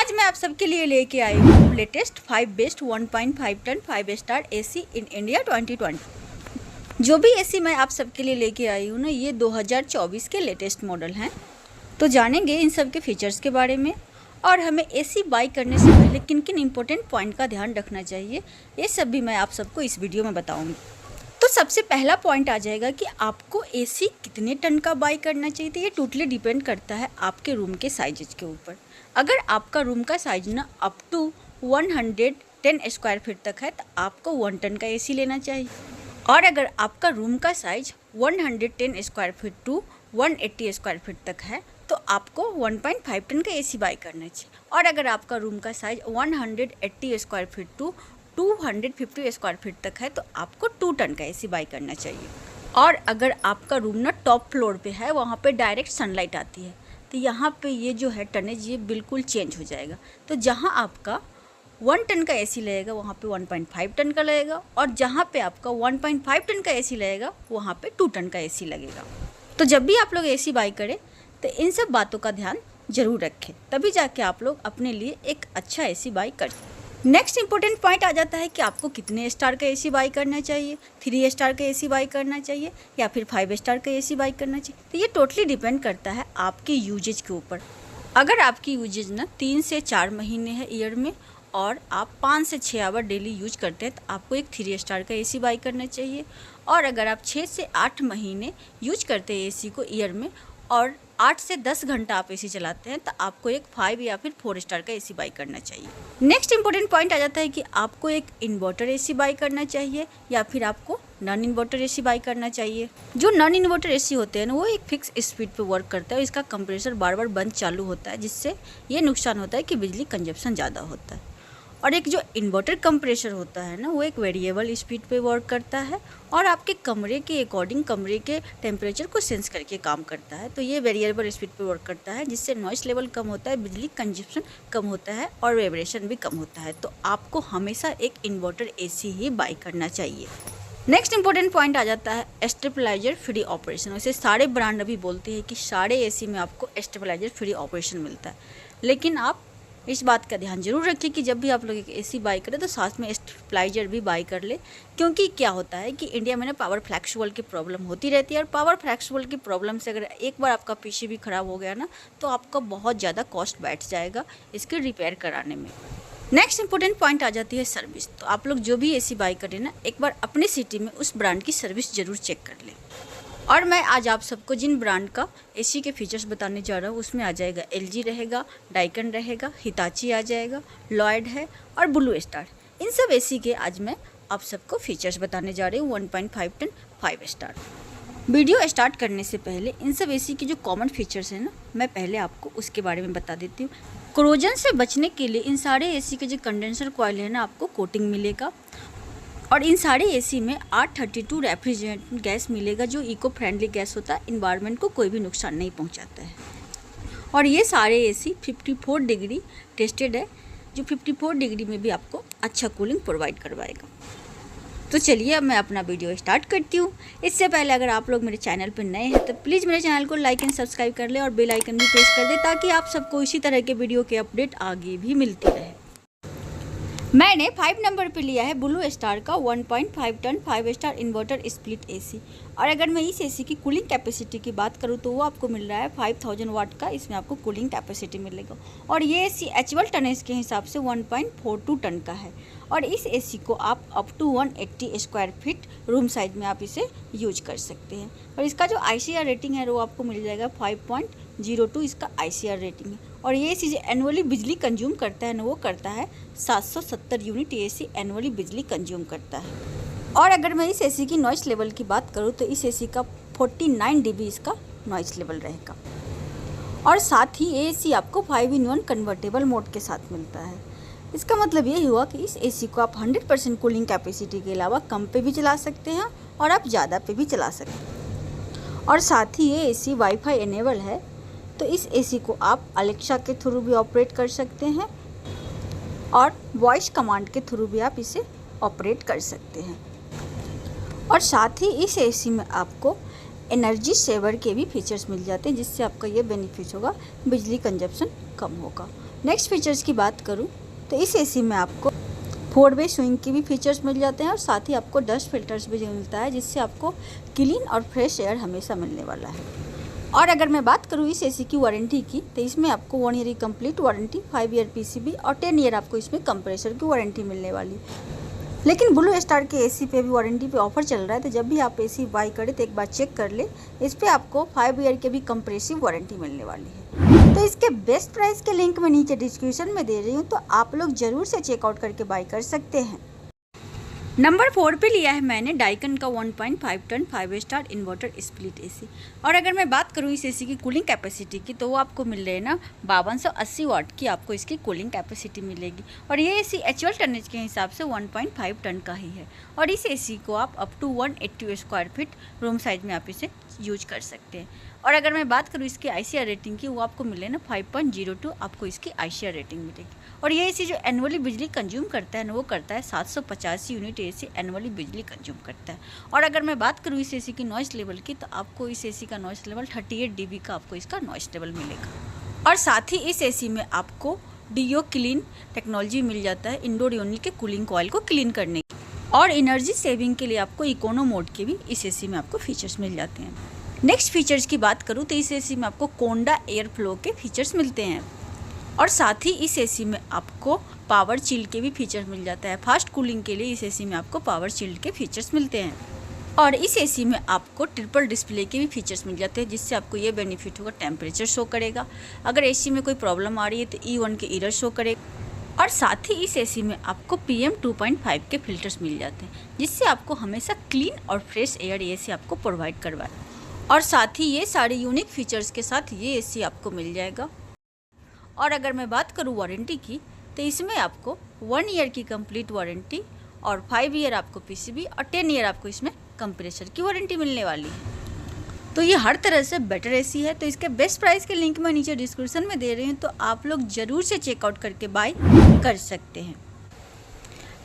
आज मैं आप सबके लिए लेके आई हूँ latest 5 best 1.5 ton 5 star AC in India 2020। जो भी एसी मैं आप सबके लिए लेके आई हूँ ना, ये 2024 के लेटेस्ट मॉडल हैं। तो जानेंगे इन सब के फीचर्स के बारे में और हमें एसी बाई करने से पहले किन किन इम्पोर्टेंट पॉइंट का ध्यान रखना चाहिए, ये सब भी मैं आप सबको इस वीडियो में बताऊँगी। तो सबसे पहला पॉइंट आ जाएगा कि आपको एसी कितने टन का बाई करना चाहिए। तो ये टोटली डिपेंड करता है आपके रूम के साइजेज के ऊपर। अगर आपका रूम का साइज ना अप टू 110 स्क्वायर फीट तक है तो आपको 1 टन का एसी लेना चाहिए। और अगर आपका रूम का size 110 square feet to 180 square feet तक है तो आपको 1.5 टन का एसी बाई करना चाहिए। और अगर आपका रूम का size 180 square feet to 250 square feet तक है तो आपको 2 टन का एसी बाई करना चाहिए। और अगर आपका रूम ना टॉप फ्लोर पे है, वहाँ पे डायरेक्ट सनलाइट आती है, तो यहाँ पे ये जो है टनेज ये बिल्कुल चेंज हो जाएगा। तो जहाँ आपका 1 टन का एसी लगेगा वहाँ पे 1.5 टन का लगेगा, और जहाँ पे आपका 1.5 टन का एसी लगेगा वहाँ पे 2 टन का एसी लगेगा। तो जब भी आप लोग एसी बाई करें तो इन सब बातों का ध्यान ज़रूर रखें, तभी जाके आप लोग अपने लिए एक अच्छा एसी बाई कर। नेक्स्ट इंपॉर्टेंट पॉइंट आ जाता है कि आपको कितने स्टार का एसी बाई करना चाहिए। 3 स्टार का एसी बाई करना चाहिए या फिर 5 स्टार का एसी बाई करना चाहिए। तो ये टोटली डिपेंड करता है आपके यूजेज के ऊपर। अगर आपकी यूजेज ना 3 से 4 महीने है ईयर में और आप 5 से 6 आवर डेली यूज करते हैं तो आपको एक 3 स्टार का एसी बाई करना चाहिए। और अगर आप 6 से 8 महीने यूज करते हैं एसी को ईयर में और 8 से 10 घंटा आप एसी चलाते हैं तो आपको एक 5 या फिर 4 स्टार का एसी बाई करना चाहिए। नेक्स्ट इंपॉर्टेंट पॉइंट आ जाता है कि आपको एक इन्वर्टर एसी बाई करना चाहिए या फिर आपको नॉन इन्वर्टर एसी बाई करना चाहिए। जो नॉन इन्वर्टर एसी होते हैं ना, वो एक फिक्स स्पीड पे वर्क करता है। इसका कंप्रेसर बार बार बंद चालू होता है, जिससे ये नुकसान होता है कि बिजली कंजप्शन ज़्यादा होता है। और एक जो इन्वर्टर कंप्रेसर होता है ना, वो एक वेरिएबल स्पीड पे वर्क करता है और आपके कमरे के अकॉर्डिंग कमरे के टेम्परेचर को सेंस करके काम करता है। तो ये वेरिएबल स्पीड पे वर्क करता है, जिससे नॉइस लेवल कम होता है, बिजली कंजप्शन कम होता है और वाइब्रेशन भी कम होता है। तो आपको हमेशा एक इन्वर्टर एसी ही बाई करना चाहिए। नेक्स्ट इंपॉर्टेंट पॉइंट आ जाता है स्टेबलाइजर फ्री ऑपरेशन। वैसे सारे ब्रांड अभी बोलते हैं कि सारे एसी में आपको स्टेबलाइजर फ्री ऑपरेशन मिलता है, लेकिन आप इस बात का ध्यान जरूर रखें कि जब भी आप लोग एक एसी बाई करें तो साथ में स्टेबलाइजर भी बाई कर ले। क्योंकि क्या होता है कि इंडिया में ना पावर फ्लैक्चुअल की प्रॉब्लम होती रहती है, और पावर फ्लैक्चुअल की प्रॉब्लम से अगर एक बार आपका पीसी भी ख़राब हो गया ना, तो आपका बहुत ज़्यादा कॉस्ट बैठ जाएगा इसके रिपेयर कराने में। नेक्स्ट इंपॉर्टेंट पॉइंट आ जाती है सर्विस। तो आप लोग जो भी एसी बाई करें ना, एक बार अपने सिटी में उस ब्रांड की सर्विस ज़रूर चेक कर लें। और मैं आज आप सबको जिन ब्रांड का एसी के फीचर्स बताने जा रहा हूँ उसमें आ जाएगा एलजी रहेगा, डाइकन रहेगा, हिताची आ जाएगा, लॉयड है और ब्लू स्टार। इन सब एसी के आज मैं आप सबको फीचर्स बताने जा रही हूँ 1.5 टन 5 स्टार। वीडियो स्टार्ट करने से पहले इन सब एसी के जो कॉमन फीचर्स हैं ना, मैं पहले आपको उसके बारे में बता देती हूँ। कोरोजन से बचने के लिए इन सारे एसी के जो कंडेंसर कॉइल है ना, आपको कोटिंग मिलेगा। और इन सारे एसी में R32 रेफ्रिजरेंट गैस मिलेगा, जो इको फ्रेंडली गैस होता है, इन्वायरमेंट को कोई भी नुकसान नहीं पहुंचाता है। और ये सारे एसी 54 डिग्री टेस्टेड है, जो 54 डिग्री में भी आपको अच्छा कूलिंग प्रोवाइड करवाएगा। तो चलिए अब मैं अपना वीडियो स्टार्ट करती हूँ। इससे पहले अगर आप लोग मेरे चैनल पर नए हैं तो प्लीज़ मेरे चैनल को लाइक एंड सब्सक्राइब कर लें और बेल आइकन भी प्रेस कर दें, ताकि आप सबको इसी तरह के वीडियो के अपडेट आगे भी मिलती रहे। मैंने 5 नंबर पे लिया है ब्लू स्टार का 1.5 ton 5 star inverter split AC. और अगर मैं इस एसी की कूलिंग कैपेसिटी की बात करूँ तो वो आपको मिल रहा है 5000 वाट का, इसमें आपको कूलिंग कैपेसिटी मिलेगा। और ये एसी एचुअल टनेज के हिसाब से 1.42 टन का है। और इस एसी को आप up to 180 square feet room size में आप इसे यूज कर सकते हैं। और इसका जो ICR रेटिंग है वो आपको मिल जाएगा 5.02 इसका ICR रेटिंग है। और ये एसी जो एनुअली बिजली कंज्यूम करता है ना, वो करता है 770 यूनिट एसी एनुअली बिजली कंज्यूम करता है। और अगर मैं इस एसी की नॉइस लेवल की बात करूँ तो इस एसी का 49 dB इसका नॉइस लेवल रहेगा। और साथ ही ये एसी आपको 5-in-1 कन्वर्टेबल मोड के साथ मिलता है। इसका मतलब ये हुआ कि इस एसी को आप 100% कूलिंग कैपेसिटी के अलावा कम पे भी चला सकते हैं और आप ज़्यादा पे भी चला सकते हैं। और साथ ही ये एसी वाईफाई इनेबल है, तो इस एसी को आप अलेक्सा के थ्रू भी ऑपरेट कर सकते हैं और वॉइस कमांड के थ्रू भी आप इसे ऑपरेट कर सकते हैं। और साथ ही इस एसी में आपको एनर्जी सेवर के भी फीचर्स मिल जाते हैं, जिससे आपका ये बेनिफिट होगा, बिजली कंजप्शन कम होगा। नेक्स्ट फीचर्स की बात करूं तो इस एसी में आपको 4 वे स्विंग के भी फीचर्स मिल जाते हैं और साथ ही आपको डस्ट फिल्टर्स भी मिलता है, जिससे आपको क्लीन और फ्रेश एयर हमेशा मिलने वाला है। और अगर मैं बात करूँ इस एसी की वारंटी की तो इसमें आपको 1 ईयर की कंप्लीट वारंटी, 5 ईयर पीसीबी और 10 ईयर आपको इसमें कंप्रेसर की वारंटी मिलने वाली है। लेकिन ब्लू स्टार के एसी पे भी वारंटी पे ऑफर चल रहा है, तो जब भी आप एसी बाई करें तो एक बार चेक कर ले, इस पे आपको 5 ईयर के भी कंप्रेसिव वारंटी मिलने वाली है। तो इसके बेस्ट प्राइस के लिंक मैं नीचे डिस्क्रिप्शन में दे रही हूँ, तो आप लोग जरूर से चेकआउट करके बाई कर सकते हैं। नंबर 4 पे लिया है मैंने डाइकन का 1.5 ton 5 star inverter split AC. और अगर मैं बात करूँ इस एसी की कूलिंग कैपेसिटी की तो वो आपको मिल रही है ना 5280 वाट की आपको इसकी कूलिंग कैपेसिटी मिलेगी। और ये एसी एक्चुअल टनेज के हिसाब से 1.5 टन का ही है। और इस एसी को आप up to 180 square feet room size में आप इसे यूज कर सकते हैं। और अगर मैं बात करूँ इसकी आईसीआर रेटिंग की, वो आपको मिले ना 5.02 आपको इसकी आईसीआर रेटिंग मिलेगी। और ये एसी जो एनुअली बिजली कंज्यूम करता है ना, वो करता है 785 यूनिट एसी एनुअली बिजली कंज्यूम करता है। और अगर मैं बात करूँ इस एसी की नॉइस लेवल की, तो आपको इस एसी का नॉइस लेवल 38 dB का आपको इसका नॉइस लेवल मिलेगा। और साथ ही इस एसी में आपको डीओ क्लीन टेक्नोलॉजी मिल जाता है इंडोर यूनिट के कूलिंग कॉइल को क्लीन करने की। और एनर्जी सेविंग के लिए आपको इकोनो मोड के भी इस एसी में आपको फीचर्स मिल जाते हैं। नेक्स्ट फीचर्स की बात करूँ तो इस एसी में आपको कोंडा एयर फ्लो के फीचर्स मिलते हैं। और साथ ही इस एसी में आपको पावर चिल्ड के भी फीचर्स मिल जाता है। फास्ट कूलिंग के लिए इस एसी में आपको पावर चिल्ड के फीचर्स मिलते हैं। और इस एसी में आपको ट्रिपल डिस्प्ले के भी फीचर्स मिल जाते हैं, जिससे आपको ये बेनिफिट होगा, टेम्परेचर शो करेगा। अगर एसी में कोई प्रॉब्लम आ रही है तो E1 के एरर शो करेगा। और साथ ही इस एसी में आपको PM 2.5 के फिल्टर्स मिल जाते हैं, जिससे आपको हमेशा क्लीन और फ्रेश एयर एसी आपको प्रोवाइड करवाए। और साथ ही ये सारे यूनिक फीचर्स के साथ ये एसी आपको मिल जाएगा। और अगर मैं बात करूँ वारंटी की, तो इसमें आपको 1 ईयर की कंप्लीट वारंटी और 5 ईयर आपको पीसीबी और 10 ईयर आपको इसमें कंप्रेसर की वारंटी मिलने वाली है। तो ये हर तरह से बेटर एसी है। तो इसके बेस्ट प्राइस के लिंक मैं नीचे डिस्क्रिप्शन में दे रही हूँ, तो आप लोग ज़रूर से चेकआउट करके बाय कर सकते हैं।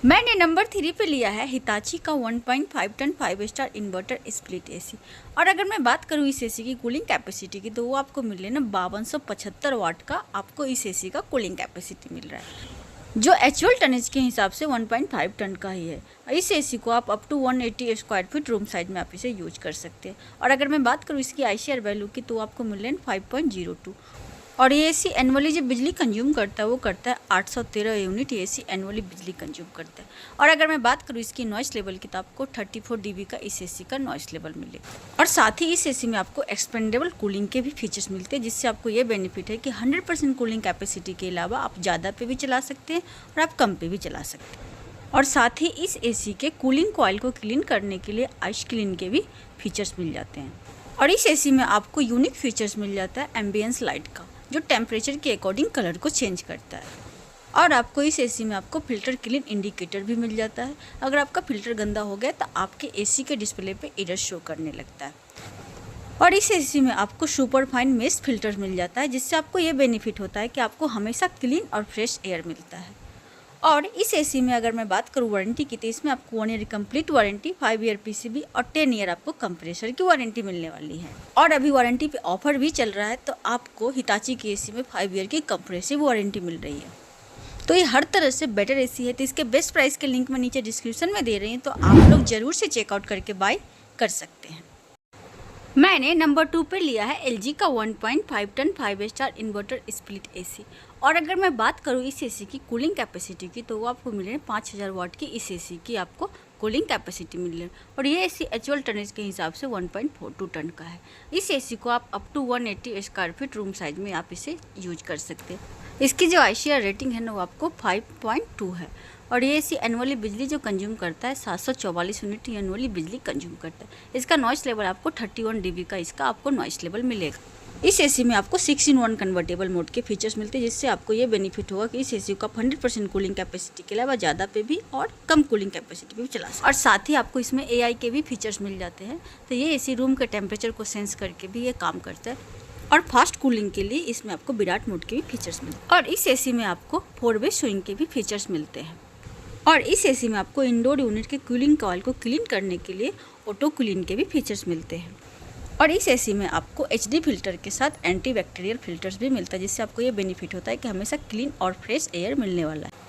मैंने नंबर 3 पे लिया है हिताची का 1.5 ton 5 star inverter split AC. और अगर मैं बात करूँ इस एसी की कूलिंग कैपेसिटी की, तो वो आपको मिले ना 5275 वाट का आपको इस एसी का कूलिंग कैपेसिटी मिल रहा है, जो एक्चुअल टनेज के हिसाब से 1.5 टन का ही है। इस एसी को आप up to 180 square feet room size में आप इसे यूज कर सकते हैं। और अगर मैं बात करूँ इसकी आईसीआर वैल्यू की, तो आपको मिल रहे हैं 5.02। और ये एसी एनुअली जो बिजली कंज्यूम करता है वो करता है 813 यूनिट एसी एनुअली बिजली कंज्यूम करता है। और अगर मैं बात करूँ इसकी नॉइस लेवल की, तो आपको 34 dB का इस एसी का नॉइस लेवल मिलेगा। और साथ ही इस एसी में आपको एक्सपेंडेबल कूलिंग के भी फीचर्स मिलते हैं, जिससे आपको ये बेनिफिट है कि 100% कूलिंग कैपेसिटी के अलावा आप ज़्यादा पे भी चला सकते हैं और आप कम पे भी चला सकते हैं। और साथ ही इस एसी के कूलिंग कॉइल को क्लीन करने के लिए आइस क्लीन के भी फीचर्स मिल जाते हैं। और इस एसी में आपको यूनिक फीचर्स मिल जाता है एम्बियंस लाइट का, जो टेम्परेचर के अकॉर्डिंग कलर को चेंज करता है। और आपको इस एसी में आपको फिल्टर क्लीन इंडिकेटर भी मिल जाता है। अगर आपका फिल्टर गंदा हो गया तो आपके एसी के डिस्प्ले पे एरर शो करने लगता है। और इस एसी में आपको सुपर फाइन मेश फिल्टर मिल जाता है, जिससे आपको ये बेनिफिट होता है कि आपको हमेशा क्लीन और फ्रेश एयर मिलता है। और इस एसी में अगर मैं बात करूँ वारंटी की, तो इसमें आपको 1 year complete warranty, 5 year PCB और 10 ईयर आपको कंप्रेसर की वारंटी मिलने वाली है। और अभी वारंटी पे ऑफर भी चल रहा है, तो आपको हिताची की एसी में 5 ईयर की कंप्रेसिव वारंटी मिल रही है। तो ये हर तरह से बेटर एसी है। तो इसके बेस्ट प्राइस के लिंक मैं नीचे डिस्क्रिप्शन में दे रही हूँ, तो आप लोग ज़रूर से चेकआउट करके बाय कर सकते हैं। मैंने नंबर 2 पे लिया है LG का 1.5 ton 5 star inverter split AC. और अगर मैं बात करूँ इस एसी की कूलिंग कैपेसिटी की, तो वो आपको मिल रही है 5000 वाट की इस एसी की आपको कूलिंग कैपेसिटी मिल रही है। और ये एसी एक्चुअल टनेज के हिसाब से 1.42 टन का है। इस एसी को आप up to 180 square feet room size में आप इसे यूज कर सकते हैं। इसकी जो आईसीआर रेटिंग है ना, वो आपको 5.2 है। और ये एसी एनुअली बिजली जो कंज्यूम करता है 744 यूनिट एनुअली बिजली कंज्यूम करता है। इसका नॉइस लेवल आपको 31 dB का इसका आपको नॉइस लेवल मिलेगा। इस एसी में आपको 6-in-1 कन्वर्टेबल मोड के फीचर्स मिलते हैं, जिससे आपको ये बेनिफिट होगा कि इस एसी को आप 100% कूलिंग कैपेसिटी के अलावा ज़्यादा पे भी और कम कूलिंग कैपेसिटी पे भी चला सकते हैं। और साथ ही आपको इसमें AI के भी फीचर्स मिल जाते हैं। तो ये एसी रूम के टेम्परेचर को सेंस करके भी ये काम करता है। और फास्ट कूलिंग के लिए इसमें आपको विराट मोड के भी फीचर्स मिलते हैं। और इस एसी में आपको 4 वे स्विंग के भी फीचर्स मिलते हैं। और इस एसी में आपको इंडोर यूनिट के कूलिंग कॉइल को क्लीन करने के लिए ऑटो क्लीन के भी फीचर्स मिलते हैं। और इस एसी में आपको एचडी फिल्टर के साथ एंटी बैक्टीरियल फिल्टर्स भी मिलता है, जिससे आपको ये बेनिफिट होता है कि हमेशा क्लीन और फ्रेश एयर मिलने वाला है।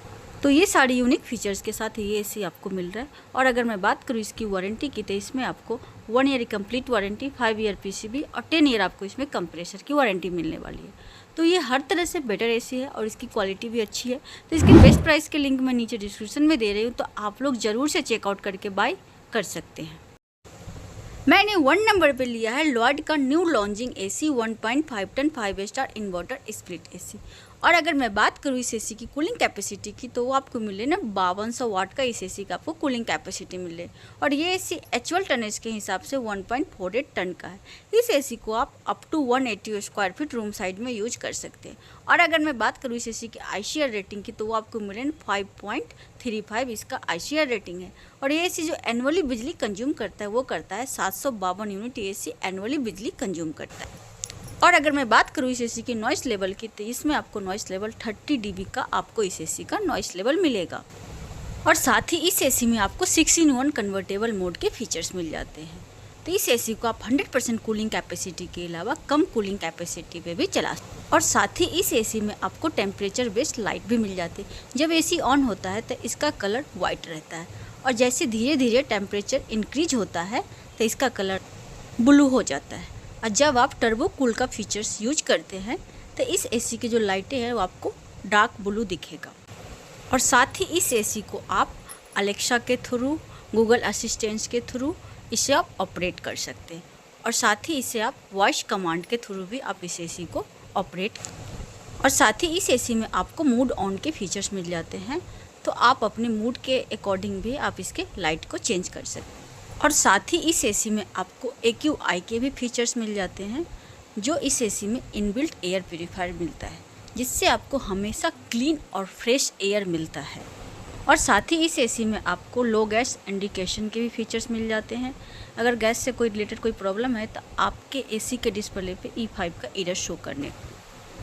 तो ये सारी यूनिक फीचर्स के साथ ये एसी आपको मिल रहा है। और अगर मैं बात करूँ इसकी वारंटी की, तो इसमें आपको 1 year complete warranty, 5 year PCB और 10 ईयर आपको इसमें कंप्रेसर की वारंटी मिलने वाली है। तो ये हर तरह से बेटर एसी है और इसकी क्वालिटी भी अच्छी है। तो इसके बेस्ट प्राइस के लिंक मैं नीचे डिस्क्रिप्शन में दे रही हूँ, तो आप लोग ज़रूर से चेकआउट करके बाय कर सकते हैं। मैंने 1 नंबर पे लिया है लॉयड का new launching AC 1.5 ton 5 star inverter split AC. और अगर मैं बात करूँ इस एसी की कूलिंग कैपेसिटी की, तो वो आपको मिले ना 5200 वाट का इस एसी का आपको कूलिंग कैपेसिटी मिले। और ये एसी एक्चुअल टनेज के हिसाब से 1.48 टन का है। इस एसी को आप up to 180 square feet room side में यूज कर सकते हैं। और अगर मैं बात करूँ इस एसी की आईसीआर रेटिंग की, तो वो आपको मिले 5.35 इसका आईसीआर रेटिंग है। और ये एसी जो एनुअली बिजली कंज्यूम करता है वो करता है 752 यूनिट एसी एनुअली बिजली कंज्यूम करता है। और अगर मैं बात करूँ इस एसी की नॉइस लेवल की, तो इसमें आपको नॉइस लेवल 30 dB का आपको इस एसी का नॉइस लेवल मिलेगा। और साथ ही इस एसी में आपको 6-in-1 कन्वर्टेबल मोड के फीचर्स मिल जाते हैं। तो इस एसी को आप 100% कूलिंग कैपेसिटी के अलावा कम कूलिंग कैपेसिटी पे भी चला सकते हैं। और साथ ही इस एसी में आपको टेम्परेचर बेस्ड लाइट भी मिल जाती है। जब एसी ऑन होता है तो इसका कलर वाइट रहता है, और जैसे धीरे धीरे टेम्परेचर इंक्रीज होता है तो इसका कलर ब्लू हो जाता है। और जब आप टर्बो कूल का फीचर्स यूज करते हैं तो इस एसी की जो लाइटें हैं वो आपको डार्क ब्लू दिखेगा। और साथ ही इस एसी को आप अलेक्सा के थ्रू, गूगल असिस्टेंट्स के थ्रू इसे आप ऑपरेट कर सकते हैं। और साथ ही इसे आप वॉइस कमांड के थ्रू भी आप इस एसी को ऑपरेट। और साथ ही इस एसी में आपको मूड ऑन के फीचर्स मिल जाते हैं, तो आप अपने मूड के अकॉर्डिंग भी आप इसके लाइट को चेंज कर सकते हैं। और साथ ही इस एसी में आपको AQI के भी फीचर्स मिल जाते हैं, जो इस एसी में इनबिल्ट एयर प्यूरीफायर मिलता है, जिससे आपको हमेशा क्लीन और फ्रेश एयर मिलता है। और साथ ही इस एसी में आपको लो गैस इंडिकेशन के भी फीचर्स मिल जाते हैं। अगर गैस से कोई रिलेटेड कोई प्रॉब्लम है तो आपके एसी के डिस्प्ले पे E5 का एरर शो करने।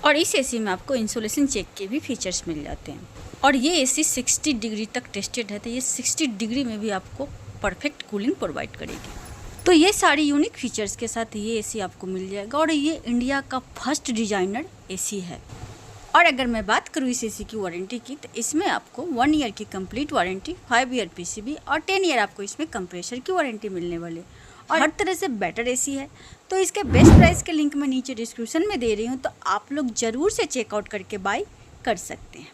और इस एसी में आपको इंसुलेशन चेक के भी फीचर्स मिल जाते हैं। और ये एसी 60 डिग्री तक टेस्टेड है, तो ये 60 डिग्री में भी आपको परफेक्ट कूलिंग प्रोवाइड करेगी। तो ये सारी यूनिक फीचर्स के साथ ये एसी आपको मिल जाएगा। और ये इंडिया का फर्स्ट डिजाइनर एसी है। और अगर मैं बात करूँ इस एसी की वारंटी की, तो इसमें आपको 1 ईयर की कंप्लीट वारंटी, 5 ईयर पीसीबी और 10 ईयर आपको इसमें कंप्रेसर की वारंटी मिलने वाली। और हर तरह से बेटर एसी है। तो इसके बेस्ट प्राइस के लिंक मैं नीचे डिस्क्रिप्शन में दे रही हूँ, तो आप लोग ज़रूर से चेकआउट करके बाय कर सकते हैं।